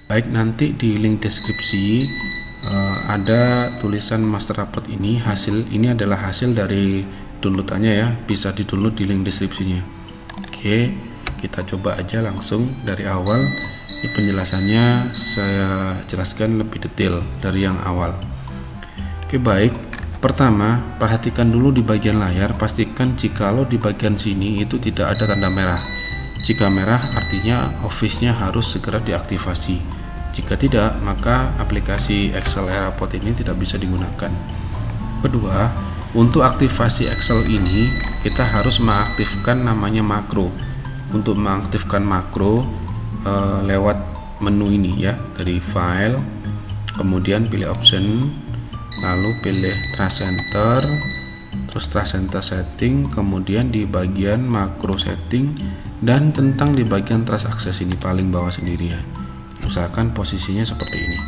Baik, nanti di link deskripsi ada tulisan master raport ini. Ini adalah hasil dari downloadannya ya, bisa di download di link deskripsinya. Oke, kita coba aja langsung dari awal. Ini penjelasannya saya jelaskan lebih detail dari yang awal. Oke, baik. Pertama, perhatikan dulu di bagian layar, pastikan jikalau di bagian sini itu tidak ada tanda merah. Jika merah artinya Office-nya harus segera diaktifasi. Jika tidak, maka aplikasi Excel e-Raport ini tidak bisa digunakan. Kedua, untuk aktivasi Excel ini kita harus mengaktifkan namanya makro. Untuk mengaktifkan makro lewat menu ini ya, dari file, kemudian pilih option, lalu pilih Trust Center, terus Trust Center setting, kemudian di bagian makro setting, dan tentang di bagian Trust Access ini paling bawah sendiri ya. Usahakan posisinya seperti ini.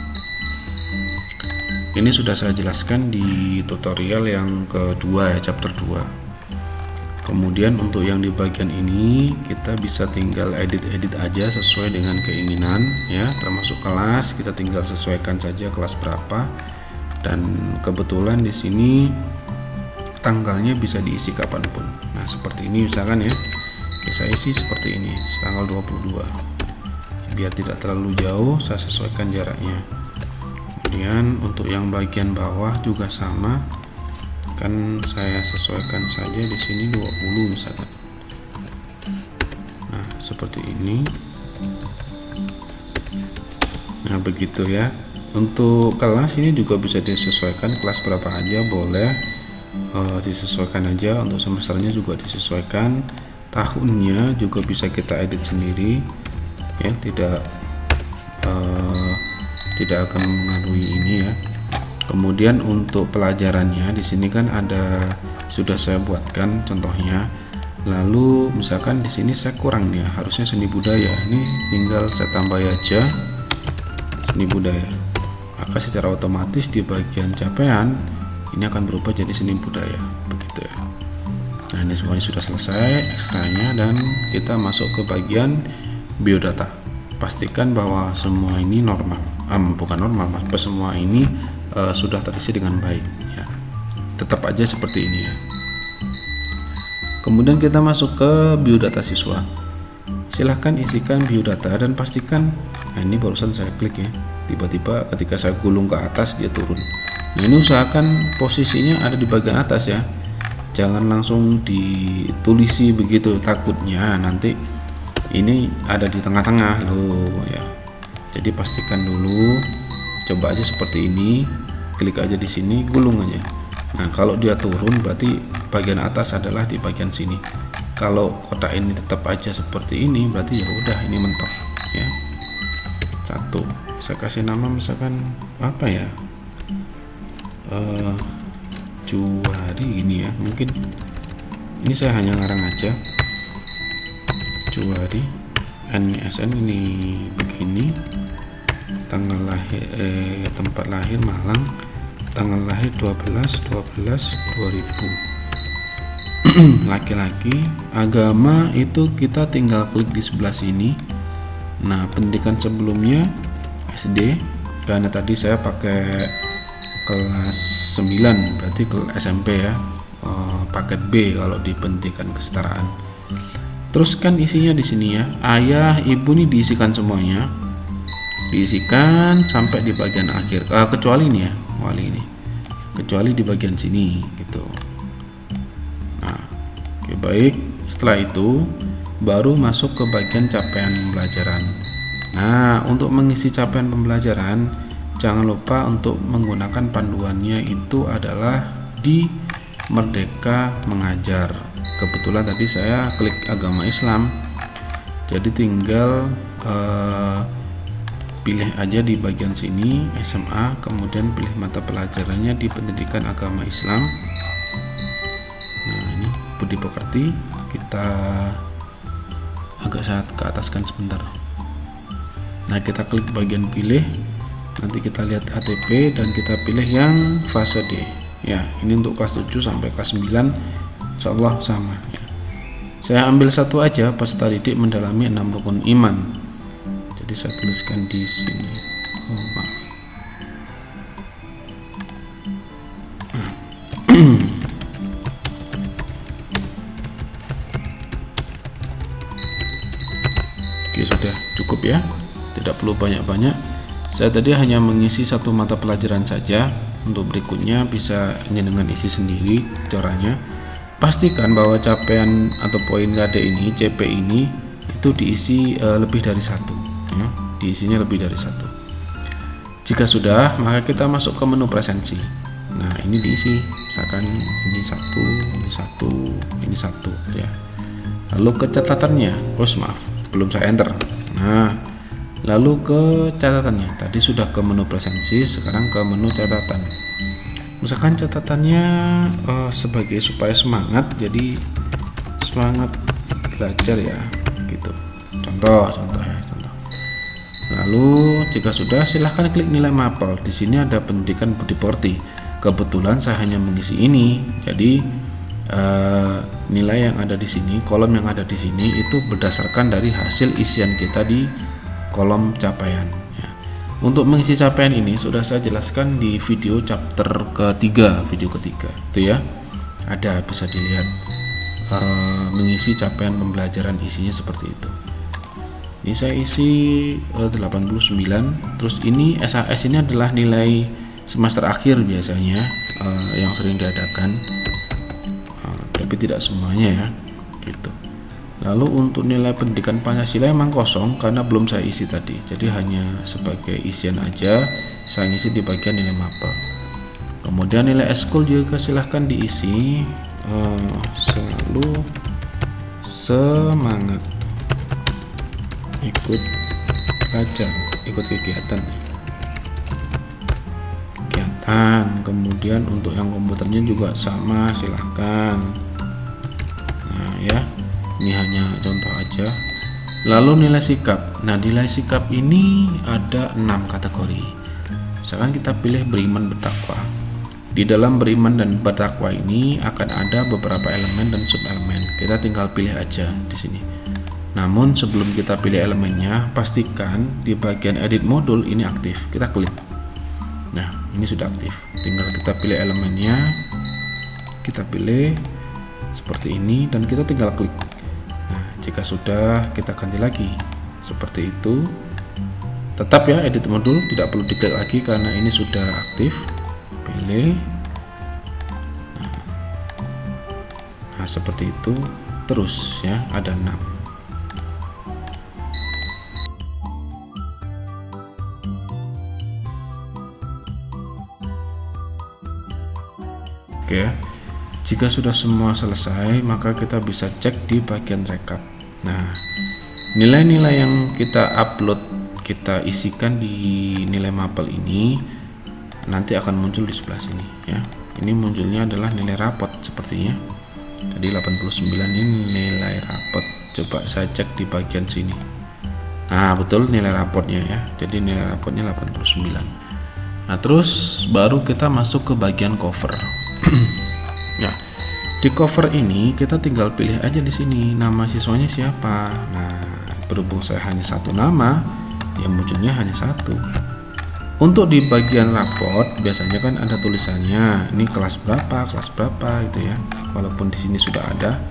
Ini sudah saya jelaskan di tutorial yang kedua ya, chapter 2. Kemudian untuk yang di bagian ini kita bisa tinggal edit aja sesuai dengan keinginan ya, termasuk kelas kita tinggal sesuaikan saja kelas berapa, dan kebetulan di sini tanggalnya bisa diisi kapanpun. Nah seperti ini misalkan ya, saya isi seperti ini, tanggal 22. Biar tidak terlalu jauh saya sesuaikan jaraknya. Kemudian untuk yang bagian bawah juga sama, kan saya sesuaikan saja di sini 20 misalkan. Nah seperti ini. Nah begitu ya. Untuk kelas ini juga bisa disesuaikan, kelas berapa aja boleh disesuaikan aja. Untuk semesternya juga disesuaikan, tahunnya juga bisa kita edit sendiri ya, tidak akan mengaruhi ini ya. Kemudian untuk pelajarannya di sini kan ada, sudah saya buatkan contohnya. Lalu misalkan di sini saya kurang nih, harusnya seni budaya, ini tinggal saya tambah aja seni budaya, maka secara otomatis di bagian capaian ini akan berubah jadi seni budaya, begitu ya. Nah ini semuanya sudah selesai ekstranya, dan kita masuk ke bagian biodata. Pastikan bahwa semua ini normal, bukan normal mas, semua ini sudah terisi dengan baik ya. Tetap aja seperti ini ya. Kemudian kita masuk ke biodata siswa. Silahkan isikan biodata dan pastikan, nah ini barusan saya klik ya, tiba-tiba ketika saya gulung ke atas dia turun. Nah ini usahakan posisinya ada di bagian atas ya, jangan langsung ditulisi begitu, takutnya nanti ini ada di tengah-tengah loh ya. Jadi pastikan dulu, coba aja seperti ini, klik aja di sini, gulung aja. Nah kalau dia turun berarti bagian atas adalah di bagian sini. Kalau kotak ini tetap aja seperti ini berarti ya udah ini mentok ya. Satu, saya kasih nama misalkan apa ya, Juwari gini ya, mungkin ini saya hanya ngarang aja Juwari, NSN ini begini, tanggal lahir tempat lahir Malang, tanggal lahir 12/12/2000. Laki-laki, agama itu kita tinggal klik di sebelah sini. Nah pendidikan sebelumnya SD, karena tadi saya pakai kelas 9 berarti ke SMP ya, paket B kalau di pendidikan kesetaraan. Terus kan isinya di sini ya, ayah ibu nih diisikan semuanya, diisikan sampai di bagian akhir, kecuali ini ya, wali ini, kecuali di bagian sini gitu. Nah oke, baik, setelah itu baru masuk ke bagian capaian pembelajaran. Nah untuk mengisi capaian pembelajaran jangan lupa untuk menggunakan panduannya, itu adalah di Merdeka Mengajar. Kebetulan tadi saya klik agama Islam, jadi tinggal pilih aja di bagian sini SMA, kemudian pilih mata pelajarannya di pendidikan agama Islam. Nah ini budi pekerti, kita agak saat ke ataskan sebentar. Nah kita klik bagian pilih, nanti kita lihat ATP dan kita pilih yang fase D ya. Ini untuk kelas 7 sampai kelas 9 insyaallah sama ya. Saya ambil satu aja, peserta didik mendalami 6 rukun iman. Jadi tadi saya tuliskan di sini. Oh, maaf. Oke, sudah cukup ya, tidak perlu banyak-banyak. Saya tadi hanya mengisi satu mata pelajaran saja. Untuk berikutnya bisa dengan isi sendiri caranya. Pastikan bahwa capaian atau poin KD ini, CP ini itu diisi lebih dari satu ya, diisinya lebih dari satu. Jika sudah, maka kita masuk ke menu presensi. Nah, ini diisi, misalkan ini satu, ini satu, ini satu ya. Lalu ke catatannya, maaf, belum saya enter. Nah, lalu ke catatannya, tadi sudah ke menu presensi, sekarang ke menu catatan. Misalkan catatannya sebagai supaya semangat, jadi semangat belajar ya, gitu. Contoh ya. Lalu jika sudah, silahkan klik nilai mapel. Di sini ada pendidikan Budi Pekerti. Kebetulan saya hanya mengisi ini, jadi nilai yang ada di sini, kolom yang ada di sini itu berdasarkan dari hasil isian kita di kolom capaian. Ya. Untuk mengisi capaian ini sudah saya jelaskan di video chapter ketiga, video ketiga, itu ya. Ada bisa dilihat mengisi capaian pembelajaran isinya seperti itu. Ini saya isi 89. Terus ini SAS ini adalah nilai semester akhir biasanya yang sering diadakan, tapi tidak semuanya ya, gitu. Lalu untuk nilai pendidikan Pancasila emang kosong karena belum saya isi tadi, jadi hanya sebagai isian aja saya ngisi di bagian nilai mapel. Kemudian nilai eskul juga silahkan diisi, selalu semangat ikut belajar, ikut kegiatan. Kemudian untuk yang komputernya juga sama, silahkan. Nah ya, ini hanya contoh aja. Lalu nilai sikap. Nah, nilai sikap ini ada 6 kategori. Sekarang kita pilih beriman bertakwa. Di dalam beriman dan bertakwa ini akan ada beberapa elemen dan subelemen. Kita tinggal pilih aja di sini. Namun sebelum kita pilih elemennya, pastikan di bagian edit modul ini aktif. Kita klik. Nah, ini sudah aktif. Tinggal kita pilih elemennya. Kita pilih seperti ini dan kita tinggal klik. Nah, jika sudah, kita ganti lagi. Seperti itu. Tetap ya, edit modul tidak perlu diklik lagi karena ini sudah aktif. Pilih. Nah, seperti itu. Terus ya, ada 6. Oke, jika sudah semua selesai, maka kita bisa cek di bagian rekap. Nah, nilai-nilai yang kita upload, kita isikan di nilai mapel ini nanti akan muncul di sebelah sini ya. Ini munculnya adalah nilai rapot sepertinya. Jadi 89 ini nilai rapot. Coba saya cek di bagian sini. Nah, betul nilai rapotnya ya. Jadi nilai rapotnya 89. Nah, terus baru kita masuk ke bagian cover. Ya, di cover ini kita tinggal pilih aja di sini nama siswanya siapa. Nah, berhubung saya hanya satu nama, ya munculnya hanya satu. Untuk di bagian raport biasanya kan ada tulisannya ini kelas berapa gitu ya. Walaupun di sini sudah ada.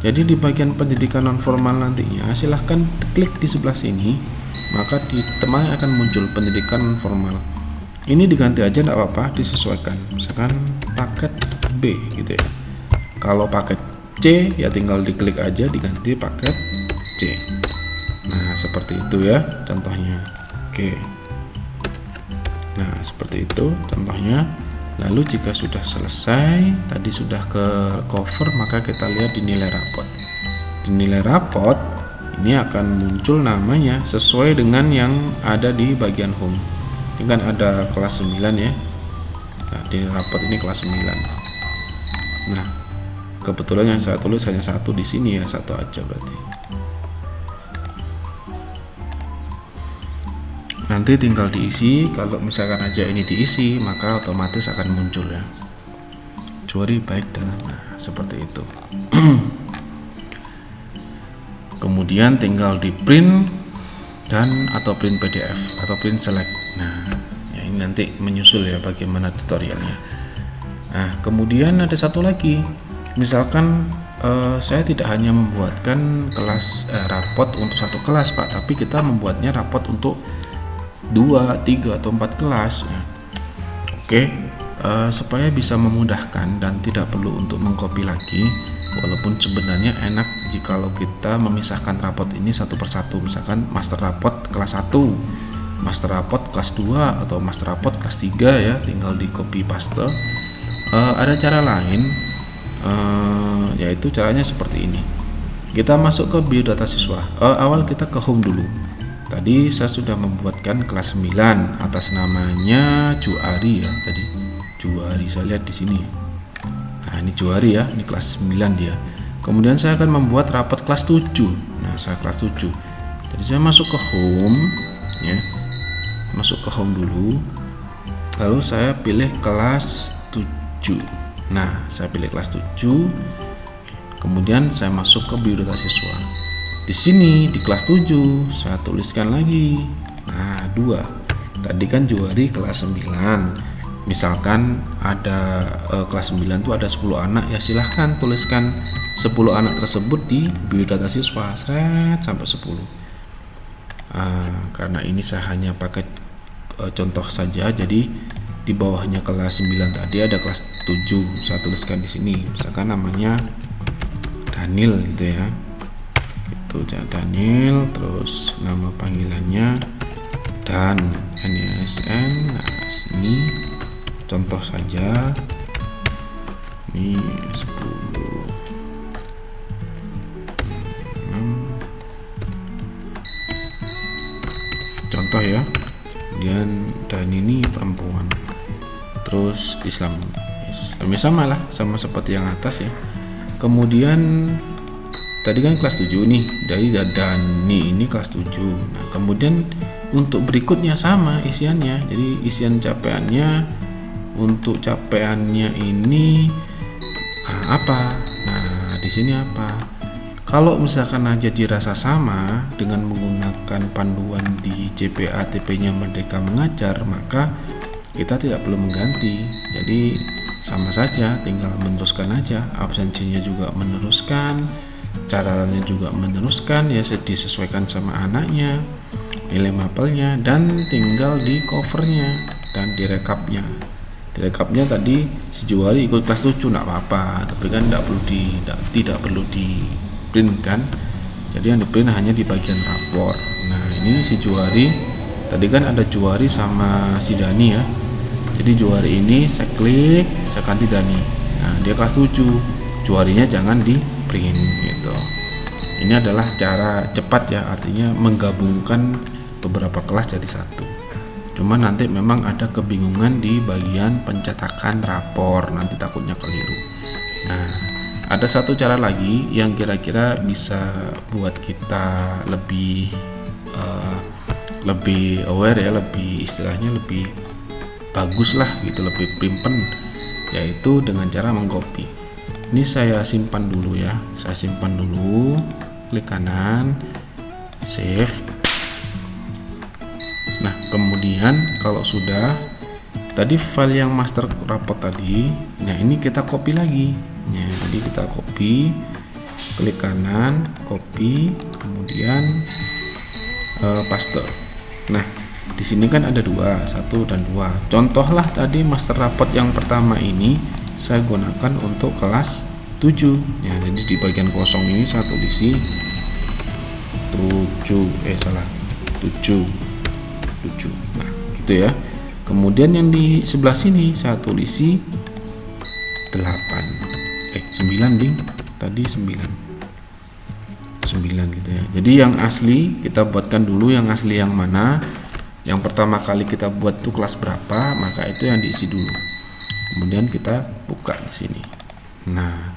Jadi di bagian pendidikan non formal nantinya silahkan klik di sebelah sini, maka di tengah akan muncul pendidikan non formal. Ini diganti aja tidak apa-apa, disesuaikan. Misalkan paket B gitu ya. Kalau paket C ya tinggal diklik aja diganti paket C. Nah, seperti itu ya contohnya. Oke. Nah, seperti itu contohnya. Lalu jika sudah selesai, tadi sudah ke cover, maka kita lihat di nilai raport. Di nilai raport ini akan muncul namanya sesuai dengan yang ada di bagian home. Ini kan ada kelas 9 ya. Nah, di raport ini kelas 9. Nah, kebetulan yang saya tulis hanya satu di sini ya, satu aja berarti. Nanti tinggal diisi. Kalau misalkan aja ini diisi, maka otomatis akan muncul ya. Kecuali baik dalam, nah, seperti itu. Kemudian tinggal di print. dan atau print PDF atau print select. Nah, ya ini nanti menyusul ya bagaimana tutorialnya. Nah, kemudian ada satu lagi, misalkan saya tidak hanya membuatkan kelas rapot untuk satu kelas Pak, tapi kita membuatnya rapot untuk 2, 3 atau 4 kelas. Ya. Oke, supaya bisa memudahkan dan tidak perlu untuk mengcopy lagi, walaupun sebenarnya enak jikalau kita memisahkan rapot ini satu persatu, misalkan master rapot kelas 1, master rapot kelas 2 atau master rapot kelas 3 ya, tinggal di copy paste. Ada cara lain, yaitu caranya seperti ini. Kita masuk ke biodata siswa. Awal kita ke home dulu. Tadi saya sudah membuatkan kelas 9 atas namanya Juari ya, tadi Juari saya lihat di sini. Nah, ini Juari ya, ini kelas 9 dia. Kemudian saya akan membuat rapot kelas 7. Nah, saya kelas 7. Jadi saya masuk ke home ya. Masuk ke home dulu. Lalu saya pilih kelas 7. Nah, saya pilih kelas 7. Kemudian saya masuk ke biodata siswa. Di sini di kelas 7 saya tuliskan lagi. Nah, 2. Tadi kan Juari kelas 9. Misalkan ada kelas 9 itu ada 10 anak ya, silahkan tuliskan 10 anak tersebut di biodata siswa sampai 10. Karena ini saya hanya pakai contoh saja, jadi di bawahnya kelas 9 tadi ada kelas 7, saya tuliskan di sini misalkan namanya Daniel gitu ya, itu Daniel, terus nama panggilannya dan NISN. Nah, sini contoh saja, ini 10 contoh ya. Kemudian dan ini perempuan, terus Islam sama lah, sama seperti yang atas ya. Kemudian tadi kan kelas 7 nih, dari Dani ini kelas 7. Nah, kemudian untuk berikutnya sama isiannya, jadi isian capaiannya, untuk capaiannya ini apa? Nah, di sini apa? Kalau misalkan aja dirasa sama dengan menggunakan panduan di JPA-TP-nya Merdeka Mengajar, maka kita tidak perlu mengganti. Jadi sama saja, tinggal meneruskan aja, absensinya juga meneruskan, catatannya juga meneruskan ya, disesuaikan sama anaknya, nilai mapelnya, dan tinggal di covernya dan di recapnya. Di recapnya tadi si Juari ikut kelas 7 enggak apa-apa, tapi kan tidak perlu di print kan, jadi yang di print hanya di bagian rapor. Nah, ini si Juari tadi kan ada Juari sama si Dani ya, jadi Juari ini saya klik, saya ganti Dani. Nah, dia kelas 7, Juarinya jangan di print gitu. Ini adalah cara cepat ya, artinya menggabungkan beberapa kelas jadi satu. Cuma nanti memang ada kebingungan di bagian pencetakan rapor, nanti takutnya keliru. Nah, ada satu cara lagi yang kira-kira bisa buat kita lebih aware ya, lebih istilahnya lebih bagus lah gitu, lebih primpen, yaitu dengan cara mengcopy. Ini saya simpan dulu ya, saya simpan dulu, klik kanan, save. Nah, kemudian kalau sudah tadi file yang master raport tadi, nah ini kita copy lagi. Ya, jadi kita copy, klik kanan, copy, kemudian paste. Nah, di sini kan ada 2, 1 dan 2. Contohlah tadi master raport yang pertama ini saya gunakan untuk kelas 7. Ya, jadi di bagian kosong ini saya tulisi 7. Nah, gitu ya. Kemudian yang di sebelah sini saya tulisi 9 ding, tadi 9 gitu ya. Jadi yang asli kita buatkan dulu, yang asli yang mana, yang pertama kali kita buat tuh kelas berapa, maka itu yang diisi dulu. Kemudian kita buka di sini. Nah,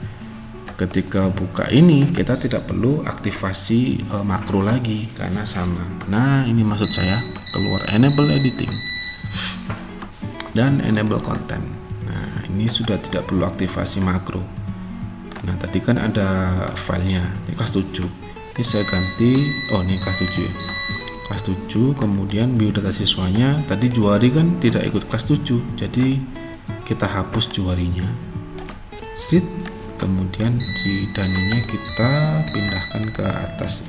ketika buka ini kita tidak perlu aktivasi makro lagi karena sama. Nah, ini maksud saya, keluar enable editing dan enable content. Nah, ini sudah tidak perlu aktivasi makro. Nah, tadi kan ada filenya di kelas 7. Ini saya ganti, ini kelas 7 ya. kelas 7, kemudian biodata siswanya tadi Juwari kan tidak ikut kelas 7, jadi kita hapus Juwarinya, street, kemudian si Daninya kita pindahkan ke atas,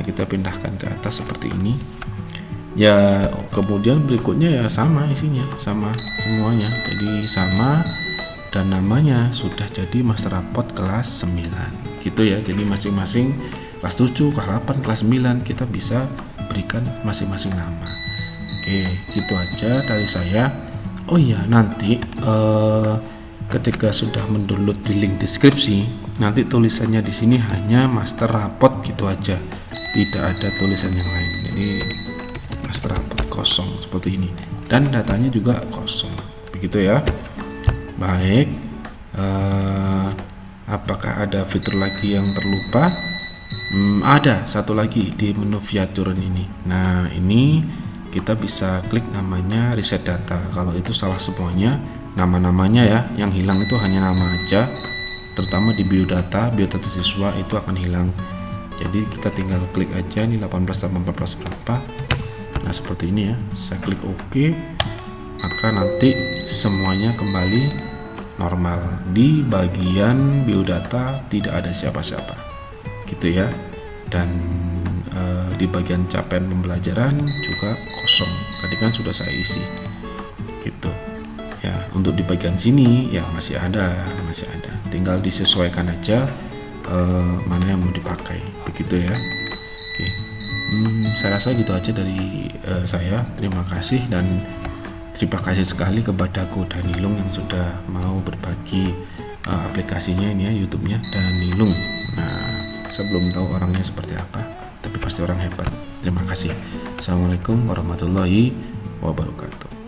kita pindahkan ke atas seperti ini ya. Kemudian berikutnya ya sama isinya, sama semuanya, jadi sama, dan namanya sudah jadi master raport kelas 9 gitu ya. Jadi masing-masing kelas 7, kelas 8, kelas 9 kita bisa berikan masing-masing nama. Oke, gitu aja dari saya. Oh iya, nanti ketika sudah mendownload di link deskripsi, nanti tulisannya di sini hanya master raport gitu aja, tidak ada tulisan yang lain. Jadi master raport kosong seperti ini, dan datanya juga kosong, begitu ya. Baik, apakah ada fitur lagi yang terlupa? Ada satu lagi di menu fiaturan ini. Nah, ini kita bisa klik namanya reset data. Kalau itu salah semuanya, nama-namanya ya, yang hilang itu hanya nama aja, terutama di biodata siswa itu akan hilang. Jadi kita tinggal klik aja ini 18 tambah 14 berapa. Nah, seperti ini ya. Saya klik OK, maka nanti semuanya kembali normal. Di bagian biodata tidak ada siapa-siapa gitu ya, dan di bagian capaian pembelajaran juga kosong, tadi kan sudah saya isi gitu ya. Untuk di bagian sini ya masih ada, tinggal disesuaikan aja mana yang mau dipakai, begitu ya. Oke, saya rasa gitu aja dari saya. Terima kasih, dan terima kasih sekali kepada Ko Danilung yang sudah mau berbagi aplikasinya ini ya, YouTube-nya Danilung. Nah, saya belum tahu orangnya seperti apa, tapi pasti orang hebat. Terima kasih. Assalamualaikum warahmatullahi wabarakatuh.